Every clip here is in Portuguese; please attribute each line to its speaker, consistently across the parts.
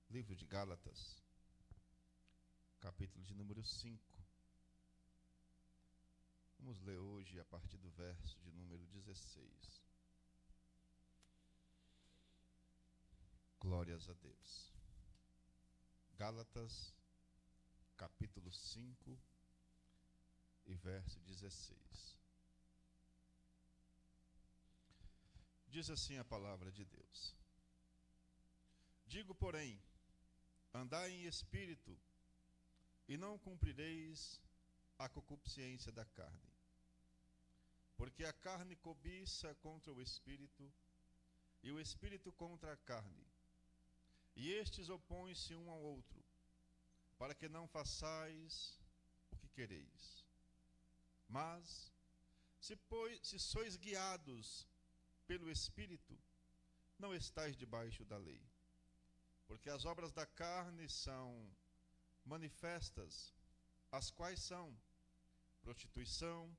Speaker 1: Livro de Gálatas, capítulo de número 5. Vamos ler hoje a partir do verso de número 16. Glórias a Deus. Gálatas, capítulo 5 e verso 16. Diz assim a palavra de Deus: Digo, porém, andai em espírito, e não cumprireis a concupiscência da carne. Porque a carne cobiça contra o espírito, e o espírito contra a carne. E estes opõem-se um ao outro, para que não façais o que quereis. Mas, se sois guiados pelo espírito, não estáis debaixo da lei. Porque as obras da carne são manifestas, as quais são prostituição,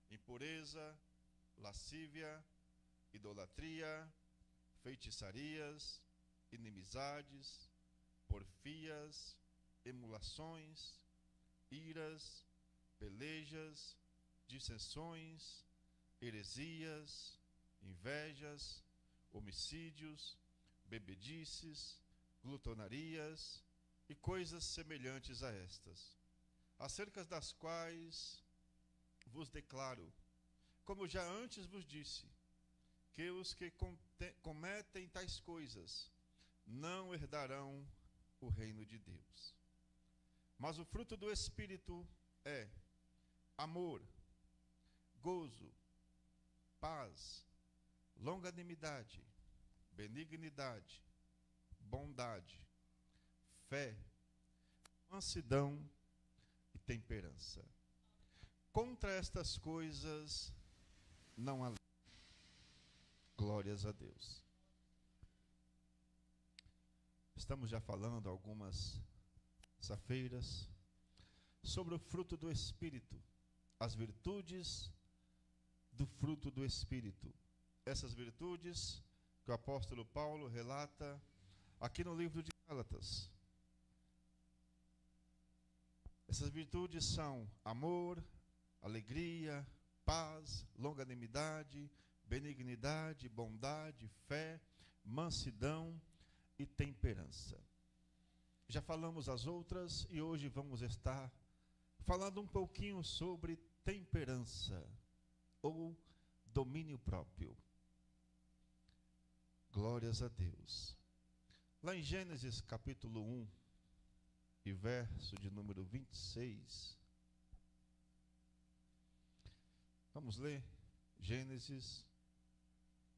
Speaker 1: impureza, lascívia, idolatria, feitiçarias, inimizades, porfias, emulações, iras, pelejas, dissensões, heresias, invejas, homicídios, bebedices, glutonarias e coisas semelhantes a estas, acerca das quais vos declaro, como já antes vos disse, que os que cometem tais coisas não herdarão o reino de Deus. Mas o fruto do Espírito é amor, gozo, paz, longanimidade, benignidade, bondade, fé, mansidão e temperança. Contra estas coisas não há lei. Glórias a Deus. Estamos já falando algumas sextas-feiras sobre o fruto do Espírito, as virtudes do fruto do Espírito. Essas virtudes que o apóstolo Paulo relata aqui no livro de Gálatas. Essas virtudes são amor, alegria, paz, longanimidade, benignidade, bondade, fé, mansidão e temperança. Já falamos as outras e hoje vamos estar falando um pouquinho sobre temperança ou domínio próprio. Glórias a Deus. Lá em Gênesis capítulo 1 e verso de número 26. Vamos ler Gênesis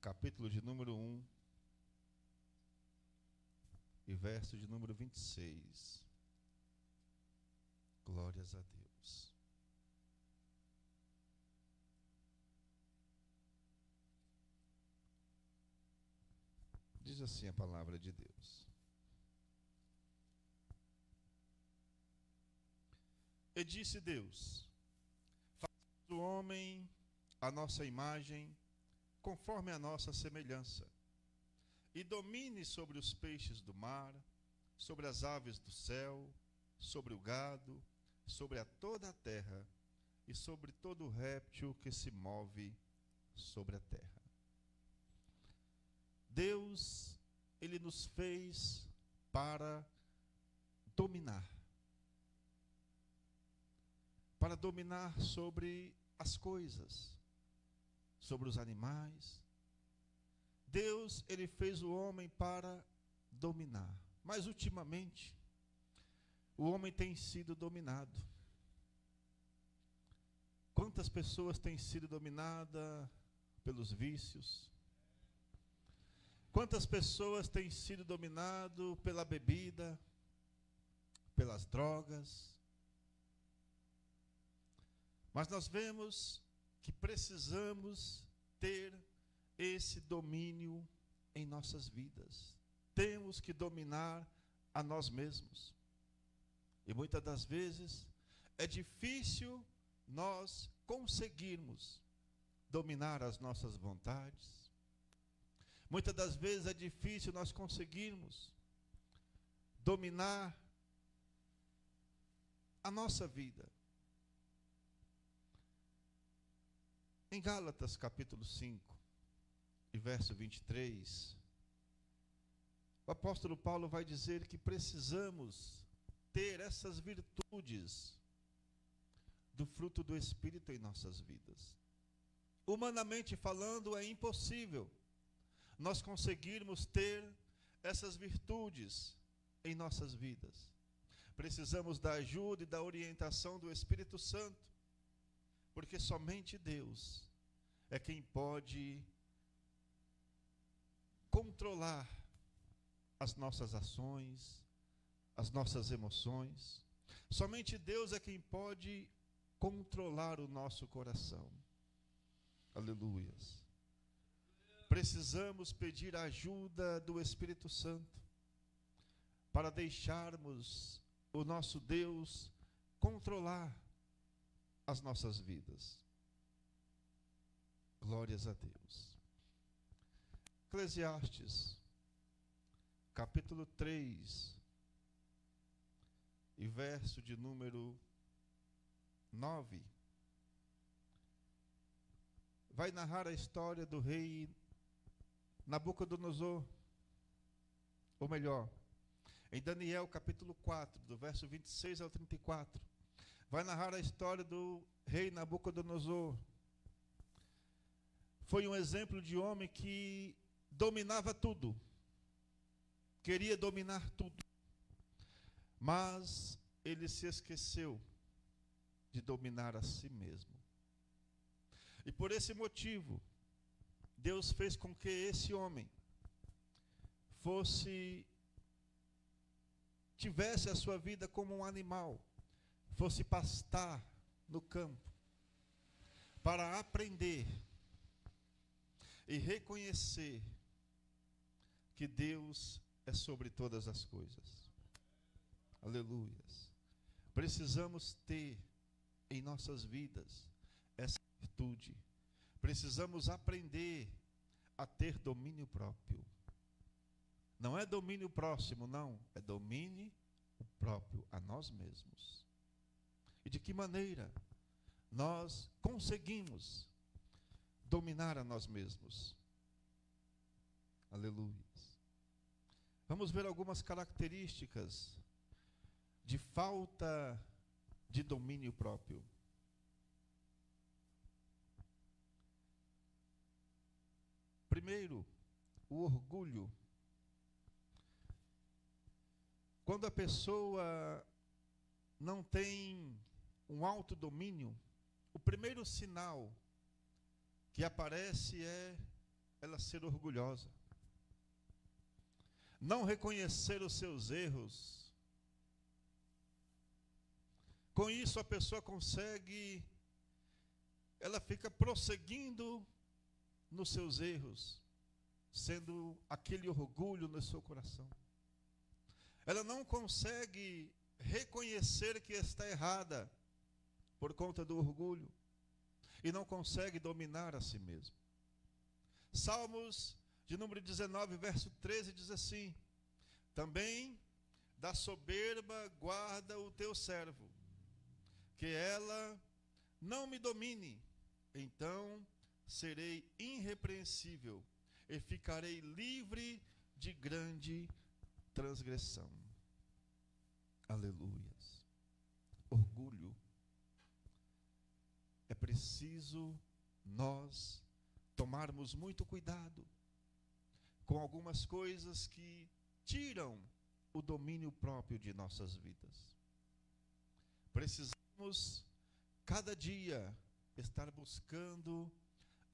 Speaker 1: capítulo de número 1 e verso de número 26. Glórias a Deus. Diz assim a palavra de Deus: E disse Deus: façamos o homem à nossa imagem, conforme a nossa semelhança, e domine sobre os peixes do mar, sobre as aves do céu, sobre o gado, sobre toda a terra, e sobre todo réptil que se move sobre a terra. Deus, Ele nos fez para dominar sobre as coisas, sobre os animais. Deus, Ele fez o homem para dominar, mas ultimamente o homem tem sido dominado. Quantas pessoas têm sido dominadas pelos vícios? Quantas pessoas têm sido dominadas pela bebida, pelas drogas? Mas nós vemos que precisamos ter esse domínio em nossas vidas. Temos que dominar a nós mesmos. E muitas das vezes é difícil nós conseguirmos dominar as nossas vontades. Muitas das vezes é difícil nós conseguirmos dominar a nossa vida. Em Gálatas capítulo 5 e verso 23, o apóstolo Paulo vai dizer que precisamos ter essas virtudes do fruto do Espírito em nossas vidas. Humanamente falando, é impossível nós conseguirmos ter essas virtudes em nossas vidas. Precisamos da ajuda e da orientação do Espírito Santo, porque somente Deus é quem pode controlar as nossas ações, as nossas emoções. Somente Deus é quem pode controlar o nosso coração. Aleluias. Precisamos pedir a ajuda do Espírito Santo para deixarmos o nosso Deus controlar as nossas vidas. Glórias a Deus. Eclesiastes, capítulo 3, e verso de número 9, vai narrar a história do rei Nabucodonosor, ou melhor, em Daniel capítulo 4, do verso 26 ao 34, vai narrar a história do rei Nabucodonosor. Foi um exemplo de homem que dominava tudo, queria dominar tudo, mas ele se esqueceu de dominar a si mesmo. E por esse motivo, Deus fez com que esse homem tivesse a sua vida como um animal, fosse pastar no campo, para aprender e reconhecer que Deus é sobre todas as coisas. Aleluias. Precisamos ter em nossas vidas essa virtude. Precisamos aprender a ter domínio próprio. Não é domínio próximo, não. É domínio próprio a nós mesmos. E de que maneira nós conseguimos dominar a nós mesmos? Aleluia. Vamos ver algumas características de falta de domínio próprio. Primeiro, o orgulho. Quando a pessoa não tem um autodomínio, o primeiro sinal que aparece é ela ser orgulhosa. Não reconhecer os seus erros. Com isso a pessoa ela fica prosseguindo nos seus erros, sendo aquele orgulho no seu coração. Ela não consegue reconhecer que está errada por conta do orgulho e não consegue dominar a si mesma. Salmos de número 19, verso 13 diz assim: também da soberba guarda o teu servo, que ela não me domine, então serei irrepreensível e ficarei livre de grande transgressão. Aleluias. Orgulho. É preciso nós tomarmos muito cuidado com algumas coisas que tiram o domínio próprio de nossas vidas. Precisamos cada dia estar buscando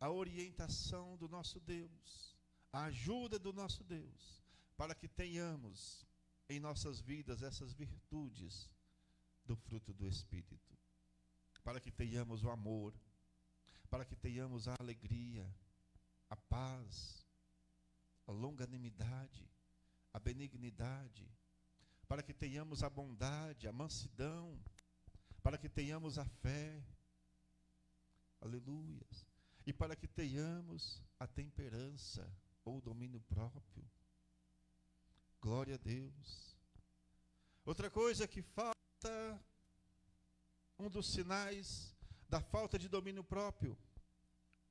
Speaker 1: a orientação do nosso Deus, a ajuda do nosso Deus, para que tenhamos em nossas vidas essas virtudes do fruto do Espírito, para que tenhamos o amor, para que tenhamos a alegria, a paz, a longanimidade, a benignidade, para que tenhamos a bondade, a mansidão, para que tenhamos a fé, aleluias, e para que tenhamos a temperança ou o domínio próprio. Glória a Deus. Outra coisa que falta, um dos sinais da falta de domínio próprio,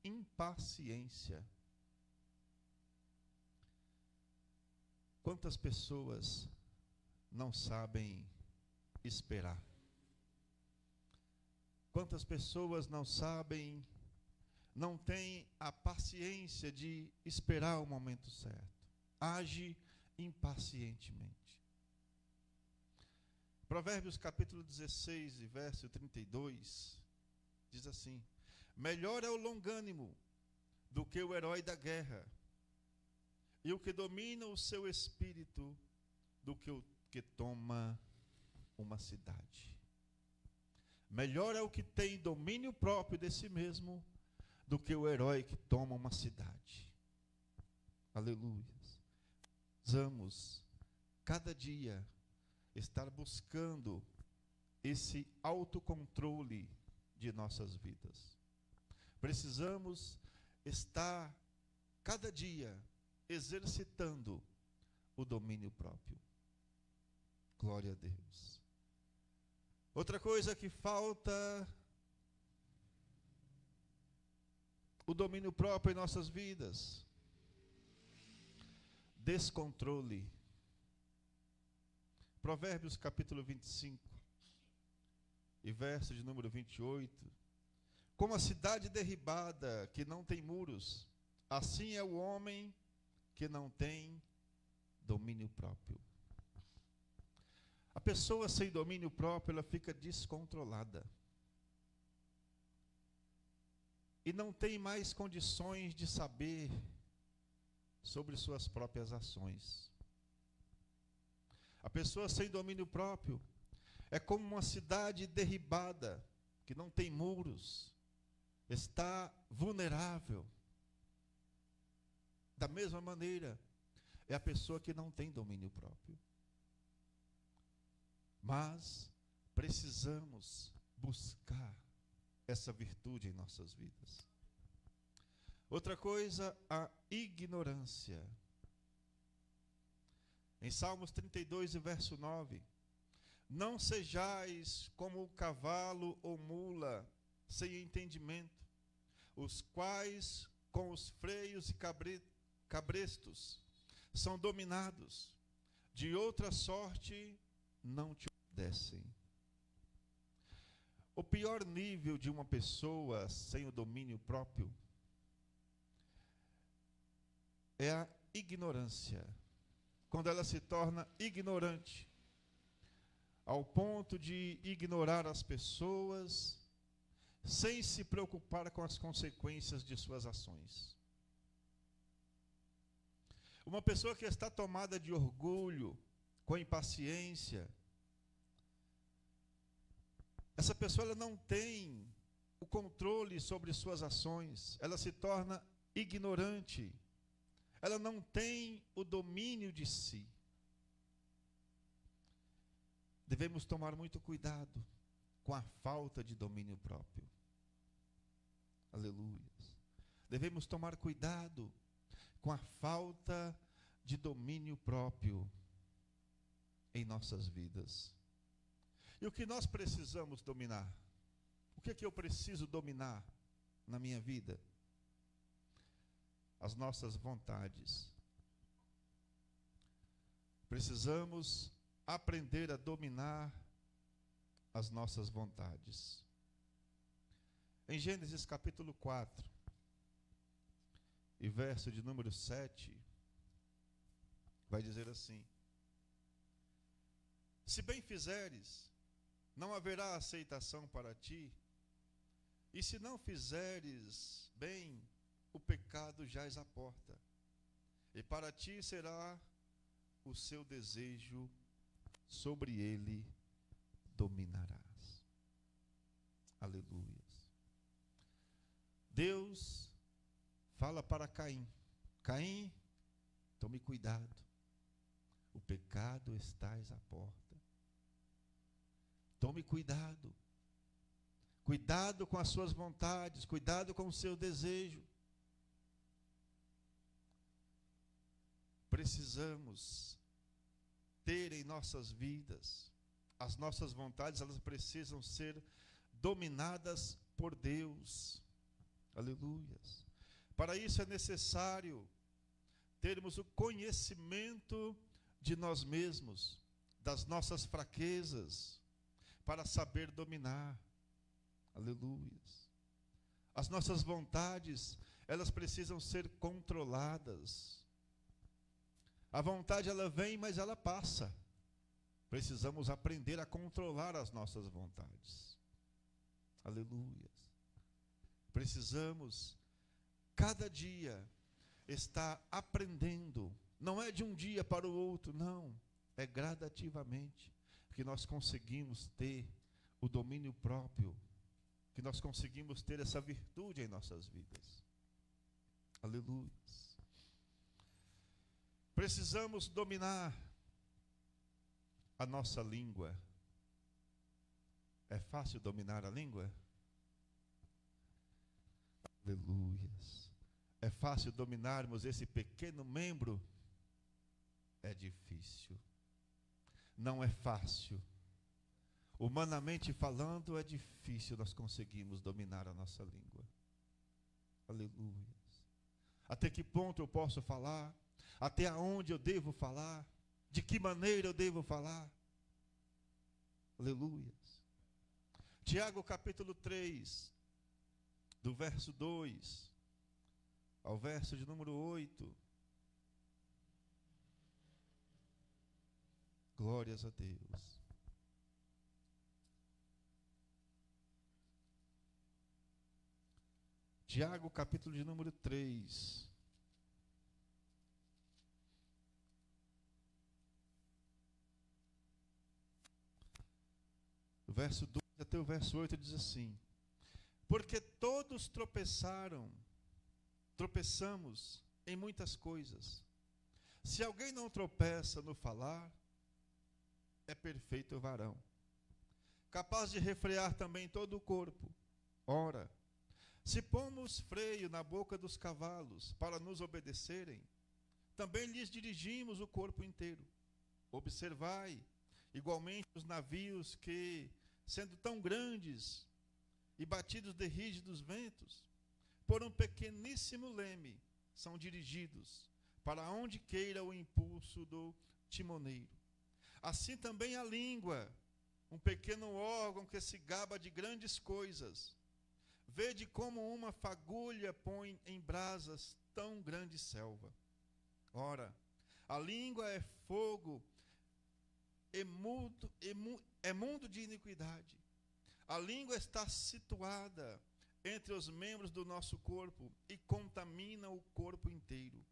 Speaker 1: impaciência. Quantas pessoas não sabem esperar? Quantas pessoas não sabem, não têm a paciência de esperar o momento certo? Age impacientemente. Provérbios capítulo 16, verso 32, diz assim: melhor é o longânimo do que o herói da guerra, e o que domina o seu espírito do que o que toma uma cidade. Melhor é o que tem domínio próprio de si mesmo do que o herói que toma uma cidade. Aleluia. Precisamos, cada dia, estar buscando esse autocontrole de nossas vidas. Precisamos estar, cada dia, exercitando o domínio próprio. Glória a Deus. Outra coisa que falta, o domínio próprio em nossas vidas. Descontrole. Provérbios capítulo 25, e verso de número 28. Como a cidade derribada, que não tem muros, assim é o homem que não tem domínio próprio. A pessoa sem domínio próprio, ela fica descontrolada. E não tem mais condições de saber sobre suas próprias ações. A pessoa sem domínio próprio é como uma cidade derribada, que não tem muros, está vulnerável. Da mesma maneira, é a pessoa que não tem domínio próprio. Mas precisamos buscar essa virtude em nossas vidas. Outra coisa, a ignorância. Em Salmos 32, verso 9. Não sejais como o cavalo ou mula sem entendimento, os quais com os freios e cabrestos são dominados, de outra sorte não te obedecem. O pior nível de uma pessoa sem o domínio próprio é a ignorância. Quando ela se torna ignorante, ao ponto de ignorar as pessoas, sem se preocupar com as consequências de suas ações. Uma pessoa que está tomada de orgulho, com impaciência, essa pessoa ela não tem o controle sobre suas ações, ela se torna ignorante, ela não tem o domínio de si. Devemos tomar muito cuidado com a falta de domínio próprio. Aleluia. Devemos tomar cuidado com a falta de domínio próprio em nossas vidas. E o que nós precisamos dominar? O que é que eu preciso dominar na minha vida? As nossas vontades. Precisamos aprender a dominar as nossas vontades. Em Gênesis capítulo 4, e verso de número 7, vai dizer assim: se bem fizeres, não haverá aceitação para ti, e se não fizeres bem, o pecado jaz à porta, e para ti será o seu desejo, sobre ele dominarás. Aleluia. Deus fala para Caim: Caim, tome cuidado, o pecado estás à porta. Tome cuidado. Cuidado com as suas vontades, cuidado com o seu desejo. Precisamos ter em nossas vidas As nossas vontades, elas precisam ser dominadas por Deus. Aleluias. Para isso é necessário termos o conhecimento de nós mesmos, das nossas fraquezas, para saber dominar. Aleluias. As nossas vontades, elas precisam ser controladas. A vontade, ela vem, mas ela passa. Precisamos aprender a controlar as nossas vontades. Aleluias. Precisamos, cada dia, estar aprendendo. Não é de um dia para o outro, não. É gradativamente que nós conseguimos ter o domínio próprio, que nós conseguimos ter essa virtude em nossas vidas. Aleluia. Precisamos dominar a nossa língua. É fácil dominar a língua? Aleluias. É fácil dominarmos esse pequeno membro? É difícil. Não é fácil. Humanamente falando, é difícil nós conseguirmos dominar a nossa língua. Aleluia. Até que ponto eu posso falar? Até aonde eu devo falar? De que maneira eu devo falar? Aleluia. Tiago capítulo 3, do verso 2 ao verso de número 8. Glórias a Deus. Tiago, capítulo de número 3. O verso 2 até o verso 8 diz assim: porque todos tropeçamos em muitas coisas. Se alguém não tropeça no falar, é perfeito varão, capaz de refrear também todo o corpo. Ora, se pomos freio na boca dos cavalos para nos obedecerem, também lhes dirigimos o corpo inteiro. Observai, igualmente, os navios que, sendo tão grandes e batidos de rígidos ventos, por um pequeníssimo leme, são dirigidos para onde queira o impulso do timoneiro. Assim também a língua, um pequeno órgão que se gaba de grandes coisas. Vede como uma fagulha põe em brasas tão grande selva. Ora, a língua é fogo, é mundo de iniquidade. A língua está situada entre os membros do nosso corpo e contamina o corpo inteiro.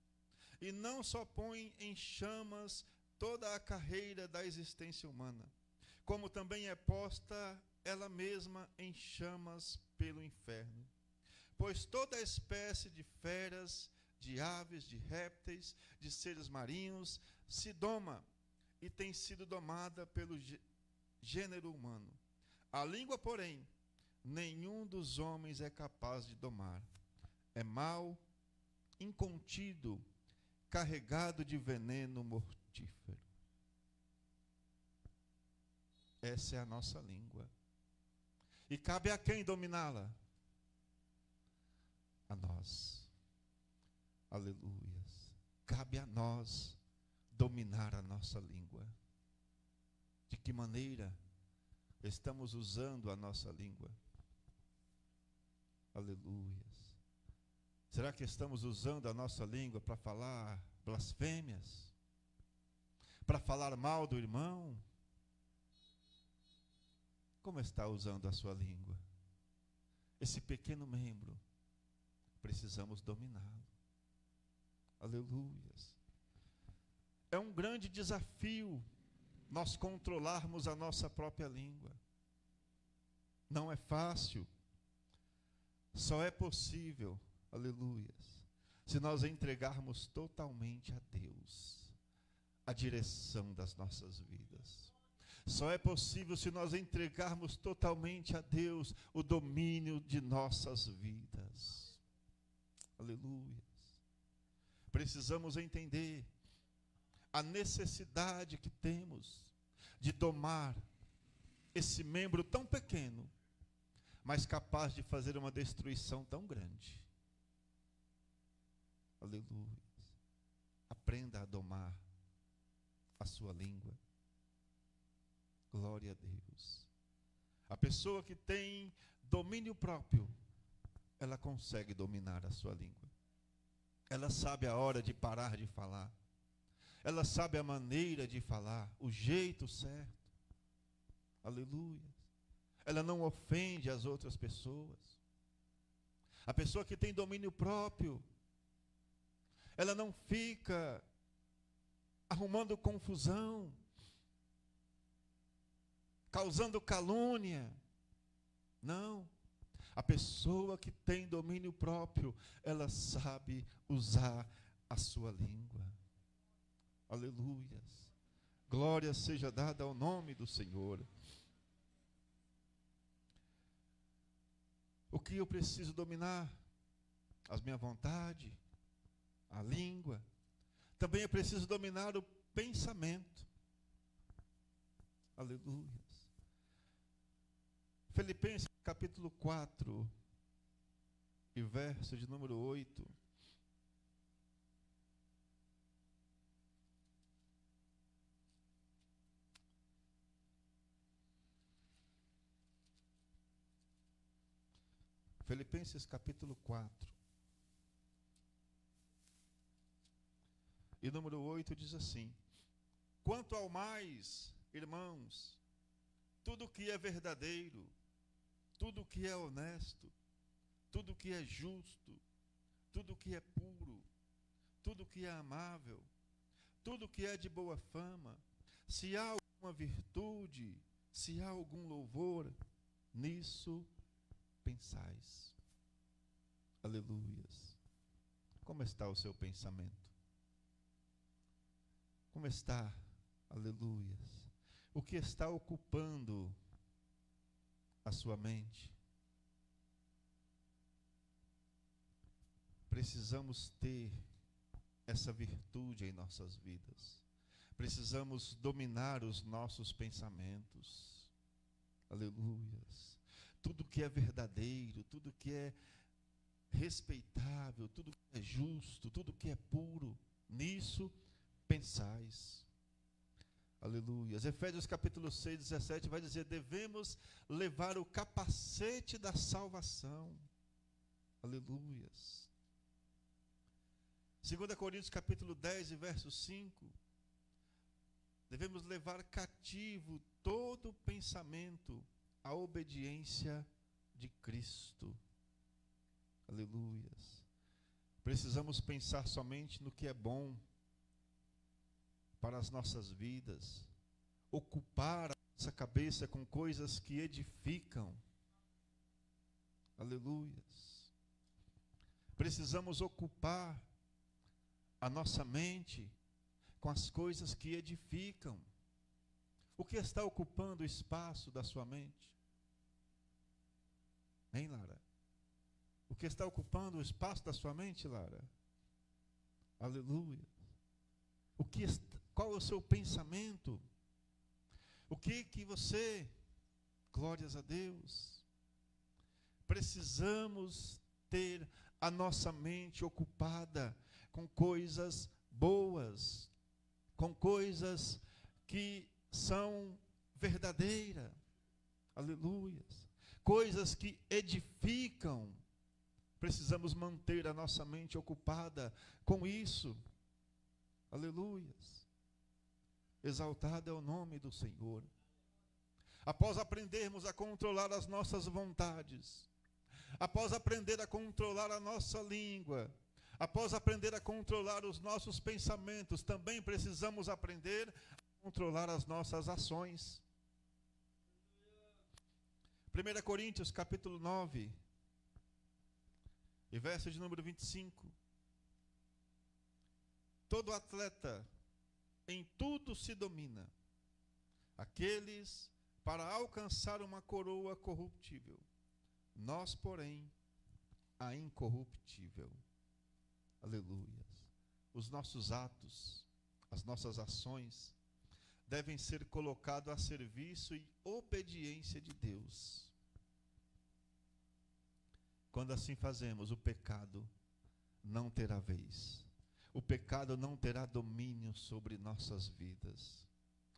Speaker 1: E não só põe em chamas toda a carreira da existência humana, como também é posta ela mesma em chamas pelo inferno. Pois toda espécie de feras, de aves, de répteis, de seres marinhos, se doma e tem sido domada pelo gênero humano. A língua, porém, nenhum dos homens é capaz de domar. É mau, incontido, carregado de veneno mortífero. Essa é a nossa língua. E cabe a quem dominá-la? A nós. Aleluias. Cabe a nós dominar a nossa língua. De que maneira estamos usando a nossa língua? Aleluias. Será que estamos usando a nossa língua para falar blasfêmias? Para falar mal do irmão? Como está usando a sua língua? Esse pequeno membro, precisamos dominá-lo. Aleluias. É um grande desafio nós controlarmos a nossa própria língua. Não é fácil. Só é possível, aleluias, se nós entregarmos totalmente a Deus a direção das nossas vidas. Só é possível se nós entregarmos totalmente a Deus o domínio de nossas vidas. Aleluia. Precisamos entender a necessidade que temos de domar esse membro tão pequeno, mas capaz de fazer uma destruição tão grande. Aleluia. Aprenda a domar a sua língua. Glória a Deus. A pessoa que tem domínio próprio, ela consegue dominar a sua língua. Ela sabe a hora de parar de falar. Ela sabe a maneira de falar, o jeito certo. Aleluia. Ela não ofende as outras pessoas. A pessoa que tem domínio próprio, ela não fica arrumando confusão, causando calúnia. Não. A pessoa que tem domínio próprio, ela sabe usar a sua língua. Aleluia. Glória seja dada ao nome do Senhor. O que eu preciso dominar? A minha vontade, a língua. Também eu preciso dominar o pensamento. Aleluia. Filipenses capítulo 4 e verso de número 8. Filipenses capítulo 4 e número 8 diz assim: quanto ao mais, irmãos, tudo que é verdadeiro, tudo que é honesto, tudo que é justo, tudo que é puro, tudo que é amável, tudo que é de boa fama, se há alguma virtude, se há algum louvor, nisso pensais. Aleluias. Como está o seu pensamento? Como está? Aleluias. O que está ocupando a sua mente? Precisamos ter essa virtude em nossas vidas. Precisamos dominar os nossos pensamentos. Aleluias. Tudo que é verdadeiro, tudo que é respeitável, tudo que é justo, tudo que é puro, nisso pensais. Aleluia. Efésios capítulo 6, 17 vai dizer: devemos levar o capacete da salvação. Aleluias. 2 Coríntios capítulo 10 e verso 5, devemos levar cativo todo pensamento à obediência de Cristo. Aleluias. Precisamos pensar somente no que é bom para as nossas vidas, ocupar a nossa cabeça com coisas que edificam. Aleluias. Precisamos ocupar a nossa mente com as coisas que edificam. O que está ocupando o espaço da sua mente? Hein, Lara? O que está ocupando o espaço da sua mente, Lara? Aleluia. Qual é o seu pensamento? O que você, glórias a Deus, precisamos ter a nossa mente ocupada com coisas boas, com coisas que são verdadeiras, aleluia, coisas que edificam. Precisamos manter a nossa mente ocupada com isso, aleluia. Exaltado é o nome do Senhor. Após aprendermos a controlar as nossas vontades, após aprender a controlar a nossa língua, após aprender a controlar os nossos pensamentos, também precisamos aprender a controlar as nossas ações. 1 Coríntios capítulo 9, e verso de número 25. Todo atleta em tudo se domina. Aqueles para alcançar uma coroa corruptível. Nós, porém, a incorruptível. Aleluia. Os nossos atos, as nossas ações devem ser colocados a serviço e obediência de Deus. Quando assim fazemos, o pecado não terá vez. O pecado não terá domínio sobre nossas vidas.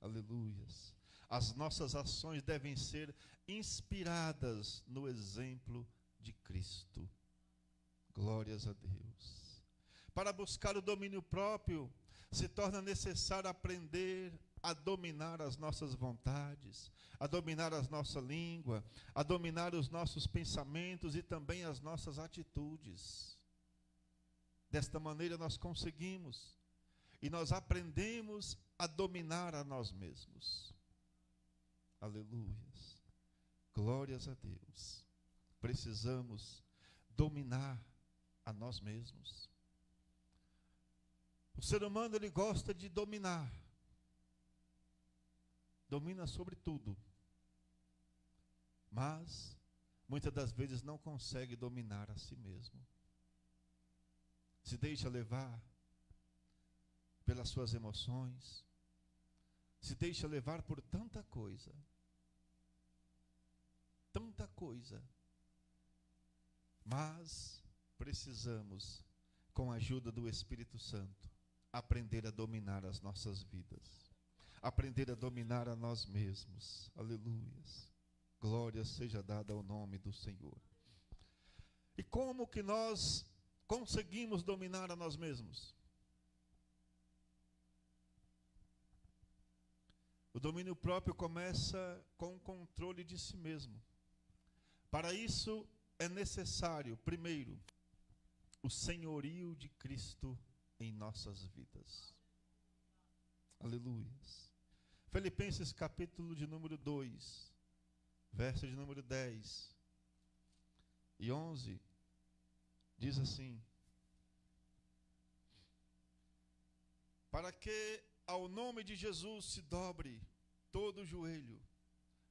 Speaker 1: Aleluias. As nossas ações devem ser inspiradas no exemplo de Cristo. Glórias a Deus. Para buscar o domínio próprio, se torna necessário aprender a dominar as nossas vontades, a dominar a nossa língua, a dominar os nossos pensamentos e também as nossas atitudes. Desta maneira nós conseguimos e nós aprendemos a dominar a nós mesmos. Aleluias. Glórias a Deus. Precisamos dominar a nós mesmos. O ser humano, ele gosta de dominar. Domina sobre tudo. Mas, muitas das vezes, não consegue dominar a si mesmo. Se deixa levar pelas suas emoções. Se deixa levar por tanta coisa. Tanta coisa. Mas precisamos, com a ajuda do Espírito Santo, aprender a dominar as nossas vidas. Aprender a dominar a nós mesmos. Aleluias. Glória seja dada ao nome do Senhor. E como que nós conseguimos dominar a nós mesmos? O domínio próprio começa com o controle de si mesmo. Para isso é necessário, primeiro, o senhorio de Cristo em nossas vidas. Aleluias. Filipenses capítulo de número 2, verso de número 10 e 11, diz assim: para que ao nome de Jesus se dobre todo o joelho,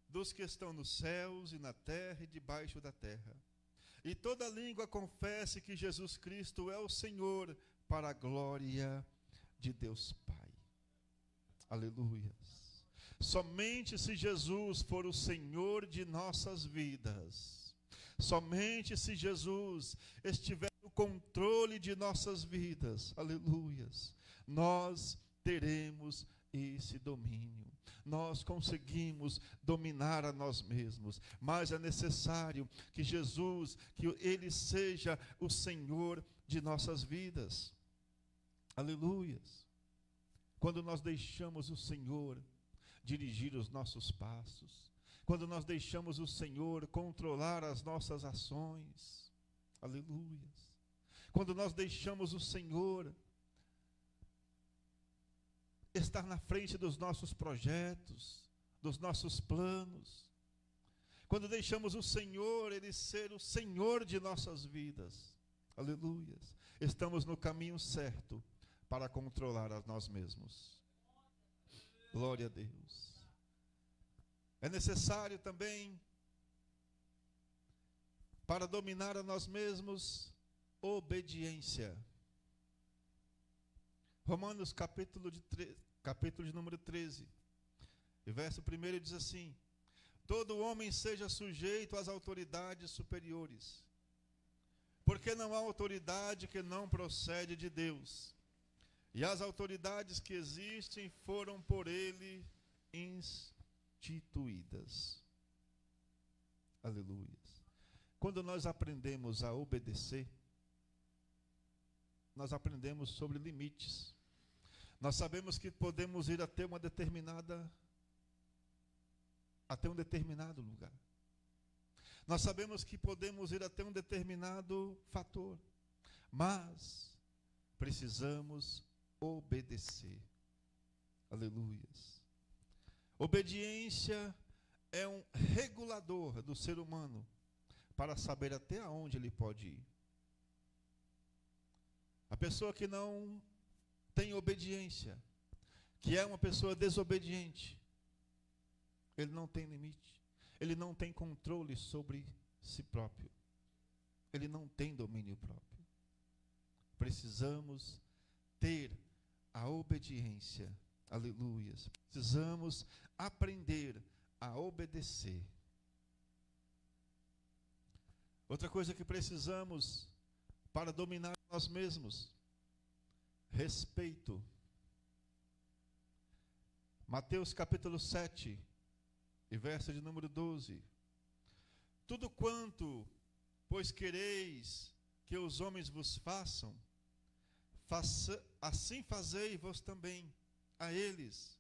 Speaker 1: dos que estão nos céus e na terra e debaixo da terra, e toda língua confesse que Jesus Cristo é o Senhor, para a glória de Deus Pai. Aleluias. Somente se Jesus for o Senhor de nossas vidas, somente se Jesus estiver no controle de nossas vidas, aleluias, nós teremos esse domínio. Nós conseguimos dominar a nós mesmos, mas é necessário que Jesus, que Ele seja o Senhor de nossas vidas. Aleluias. Quando nós deixamos o Senhor dirigir os nossos passos, quando nós deixamos o Senhor controlar as nossas ações, aleluias. Quando nós deixamos o Senhor estar na frente dos nossos projetos, dos nossos planos, quando deixamos o Senhor, Ele ser o Senhor de nossas vidas, aleluias, estamos no caminho certo para controlar a nós mesmos. Glória a Deus. É necessário também, para dominar a nós mesmos, obediência. Romanos capítulo de número 13, e verso 1 diz assim: todo homem seja sujeito às autoridades superiores, porque não há autoridade que não procede de Deus, e as autoridades que existem foram por Ele instituídas. Aleluia. Quando nós aprendemos a obedecer, nós aprendemos sobre limites. Nós sabemos que podemos ir até um determinado lugar. Nós sabemos que podemos ir até um determinado fator, mas precisamos obedecer. Aleluias. Obediência é um regulador do ser humano para saber até onde ele pode ir. A pessoa que não tem obediência, que é uma pessoa desobediente, ele não tem limite, ele não tem controle sobre si próprio, ele não tem domínio próprio. Precisamos ter a obediência Aleluias. Precisamos aprender a obedecer. Outra coisa que precisamos para dominar nós mesmos: respeito. Mateus capítulo 7, e verso de número 12. Tudo quanto, pois, quereis que os homens vos façam, assim fazei vós também a eles,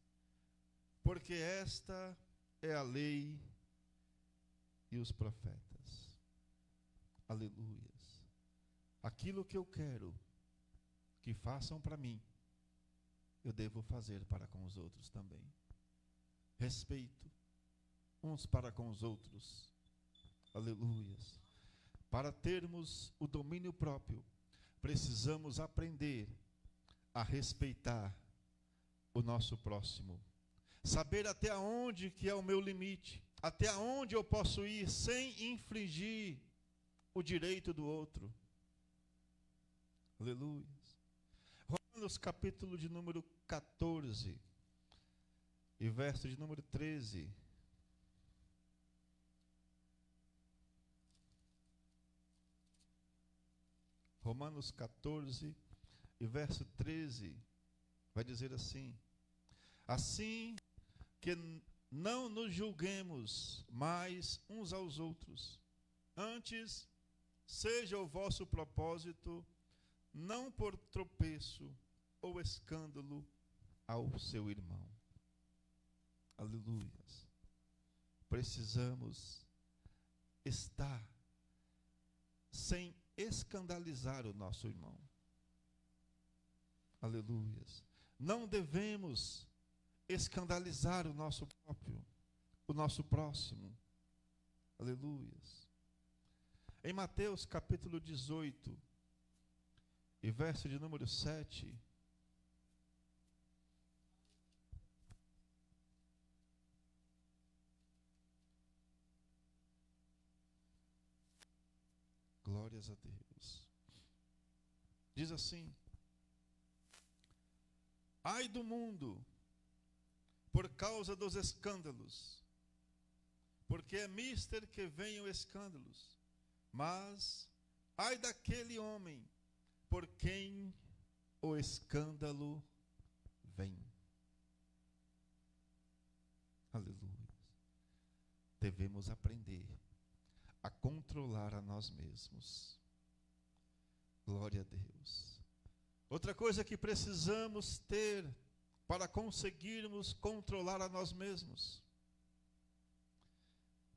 Speaker 1: porque esta é a lei e os profetas. Aleluias. Aquilo que eu quero que façam para mim, eu devo fazer para com os outros também. Respeito uns para com os outros. Aleluias. Para termos o domínio próprio, precisamos aprender a respeitar o nosso próximo. Saber até onde que é o meu limite, até onde eu posso ir sem infringir o direito do outro. Aleluia. Romanos capítulo de número 14 e verso de número 13. Romanos 14 e verso 13 vai dizer assim: assim que não nos julguemos mais uns aos outros, antes seja o vosso propósito não por tropeço ou escândalo ao seu irmão. Aleluias. Precisamos estar sem escandalizar o nosso irmão. Aleluias. Não devemos escandalizar o nosso próprio, o nosso próximo. Aleluias. Em Mateus capítulo 18 e verso de número 7, glórias a Deus, diz assim: ai do mundo por causa dos escândalos, porque é mister que venham escândalos, mas ai daquele homem por quem o escândalo vem. Aleluia. Devemos aprender a controlar a nós mesmos. Glória a Deus. Outra coisa que precisamos ter para conseguirmos controlar a nós mesmos.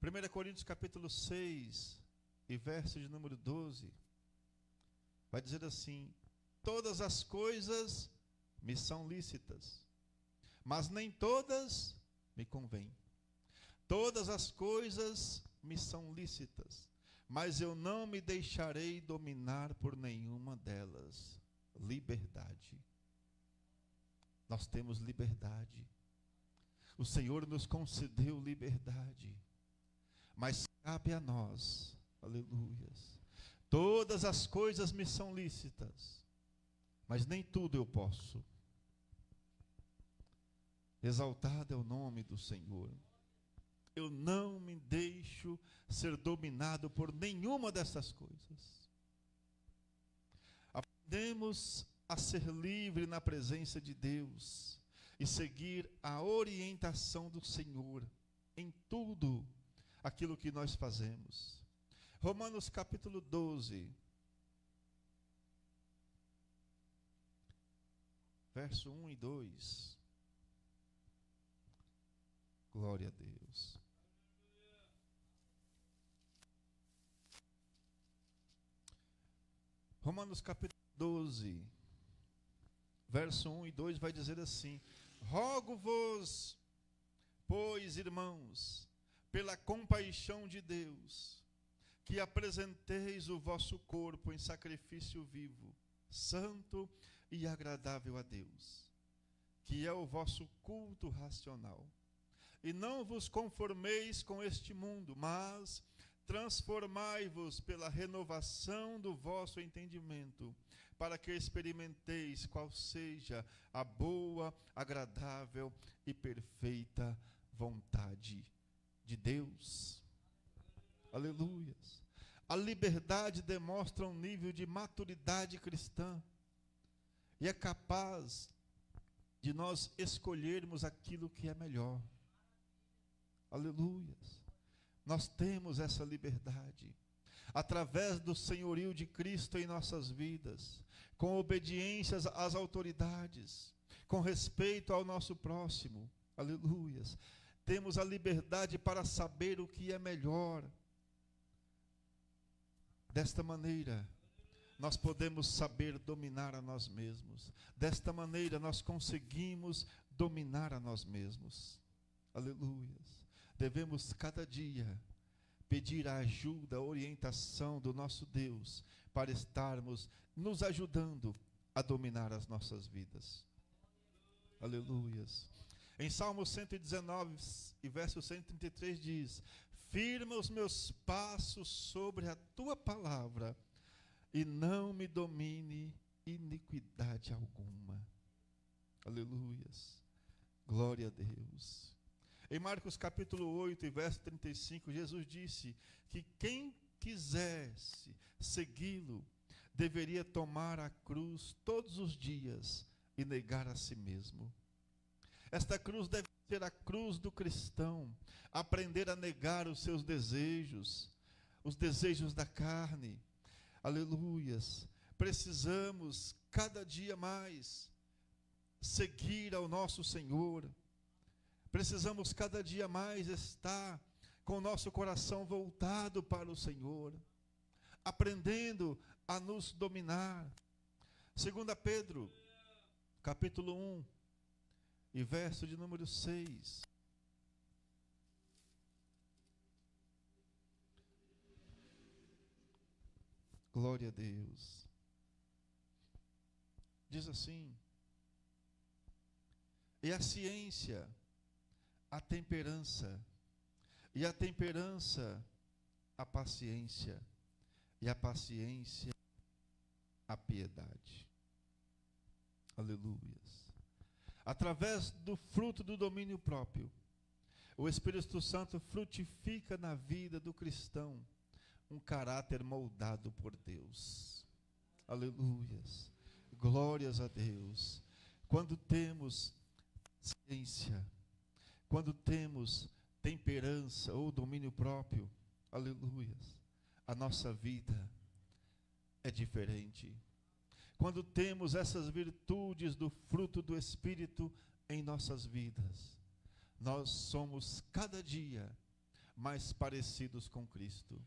Speaker 1: 1 Coríntios capítulo 6 e verso de número 12. Vai dizer assim: todas as coisas me são lícitas, mas nem todas me convêm. Todas as coisas me são lícitas, mas eu não me deixarei dominar por nenhuma delas. Liberdade. Nós temos liberdade. O Senhor nos concedeu liberdade, mas cabe a nós, aleluias. Todas as coisas me são lícitas, mas nem tudo eu posso. Exaltado é o nome do Senhor. Eu não me deixo ser dominado por nenhuma dessas coisas. Aprendemos a ser livre na presença de Deus e seguir a orientação do Senhor em tudo aquilo que nós fazemos. Romanos capítulo 12, verso 1 e 2. Glória a Deus. Romanos capítulo 12, verso 1 e 2 vai dizer assim: rogo-vos, pois, irmãos, pela compaixão de Deus, que apresenteis o vosso corpo em sacrifício vivo, santo e agradável a Deus, que é o vosso culto racional. E não vos conformeis com este mundo, mas transformai-vos pela renovação do vosso entendimento, para que experimenteis qual seja a boa, agradável e perfeita vontade de Deus. Aleluia. A liberdade demonstra um nível de maturidade cristã e é capaz de nós escolhermos aquilo que é melhor. Aleluia. Nós temos essa liberdade através do senhorio de Cristo em nossas vidas, com obediência às autoridades, com respeito ao nosso próximo. Aleluia. Temos a liberdade para saber o que é melhor. Desta maneira, nós podemos saber dominar a nós mesmos. Desta maneira, nós conseguimos dominar a nós mesmos. Aleluia. Devemos cada dia pedir a ajuda, a orientação do nosso Deus para estarmos nos ajudando a dominar as nossas vidas. Aleluia. Em Salmo 119, e verso 133 diz: firma os meus passos sobre a tua palavra, e não me domine iniquidade alguma. Aleluias. Glória a Deus. Em Marcos capítulo 8, e verso 35, Jesus disse que quem quisesse segui-lo deveria tomar a cruz todos os dias e negar a si mesmo. Esta cruz deve ser a cruz do cristão, aprender a negar os seus desejos, os desejos da carne. Aleluias. Precisamos cada dia mais seguir ao nosso Senhor. Precisamos cada dia mais estar com o nosso coração voltado para o Senhor, aprendendo a nos dominar. 2 Pedro, capítulo 1, e verso de número 6. Glória a Deus. Diz assim: e a ciência, a temperança, e a temperança, a paciência, e a paciência, a piedade. Aleluias. Através do fruto do domínio próprio, o Espírito Santo frutifica na vida do cristão um caráter moldado por Deus. Aleluias. Glórias a Deus. Quando temos ciência, quando temos temperança ou domínio próprio, aleluias, a nossa vida é diferente. Quando temos essas virtudes do fruto do Espírito em nossas vidas, nós somos cada dia mais parecidos com Cristo.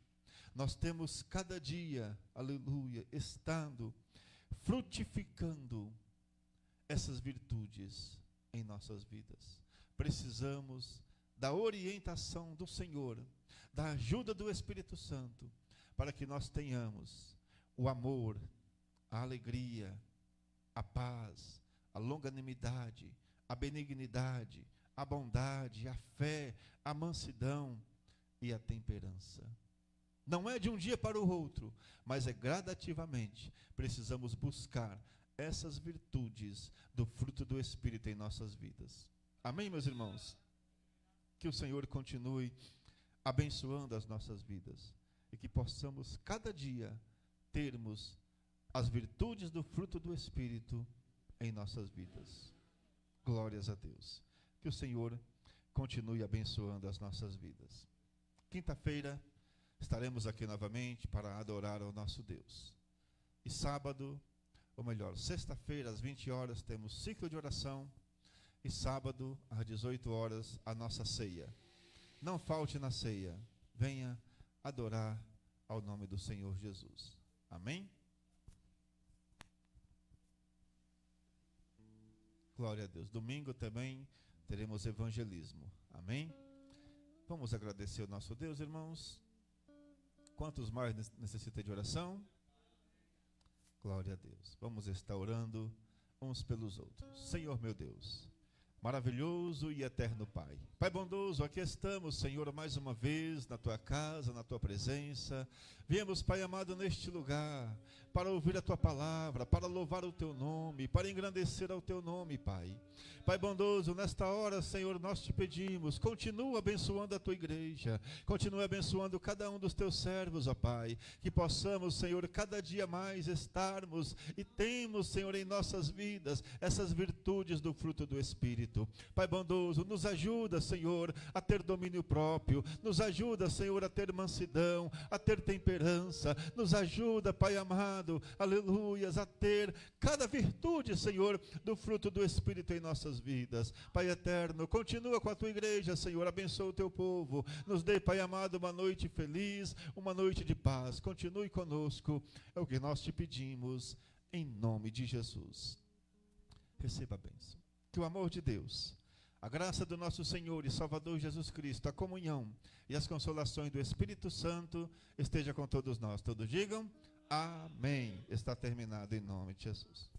Speaker 1: Nós temos cada dia, aleluia, estando frutificando essas virtudes em nossas vidas. Precisamos da orientação do Senhor, da ajuda do Espírito Santo, para que nós tenhamos o amor, a alegria, a paz, a longanimidade, a benignidade, a bondade, a fé, a mansidão e a temperança. Não é de um dia para o outro, mas é gradativamente. Precisamos buscar essas virtudes do fruto do Espírito em nossas vidas. Amém, meus irmãos? Que o Senhor continue abençoando as nossas vidas e que possamos cada dia termos as virtudes do fruto do Espírito em nossas vidas. Glórias a Deus. Que o Senhor continue abençoando as nossas vidas. Quinta-feira estaremos aqui novamente para adorar ao nosso Deus. E sábado, ou melhor, sexta-feira às 20 horas temos ciclo de oração. E sábado às 18 horas a nossa ceia. Não falte na ceia. Venha adorar ao nome do Senhor Jesus. Amém? Glória a Deus. Domingo também teremos evangelismo. Amém? Vamos agradecer ao nosso Deus, irmãos. Quantos mais necessitam de oração? Glória a Deus. Vamos estar orando uns pelos outros. Senhor meu Deus, maravilhoso e eterno Pai. Pai bondoso, aqui estamos, Senhor, mais uma vez na Tua casa, na Tua presença. Viemos, Pai amado, neste lugar para ouvir a Tua palavra, para louvar o Teu nome, para engrandecer ao Teu nome, Pai. Pai bondoso, nesta hora, Senhor, nós te pedimos, continua abençoando a Tua igreja, continua abençoando cada um dos Teus servos, ó Pai, que possamos, Senhor, cada dia mais estarmos e temos, Senhor, em nossas vidas, essas virtudes do fruto do Espírito. Pai bondoso, nos ajuda, Senhor, a ter domínio próprio, nos ajuda, Senhor, a ter mansidão, a ter temperança, nos ajuda, Pai amado, aleluias, a ter cada virtude, Senhor, do fruto do Espírito em nossas vidas. Pai eterno, continua com a Tua igreja, Senhor, abençoa o Teu povo, nos dê, Pai amado, uma noite feliz, uma noite de paz. Continue conosco, é o que nós te pedimos, em nome de Jesus. Receba a bênção. Que o amor de Deus, a graça do nosso Senhor e Salvador Jesus Cristo, a comunhão e as consolações do Espírito Santo esteja com todos nós. Todos digam amém. Está terminado em nome de Jesus.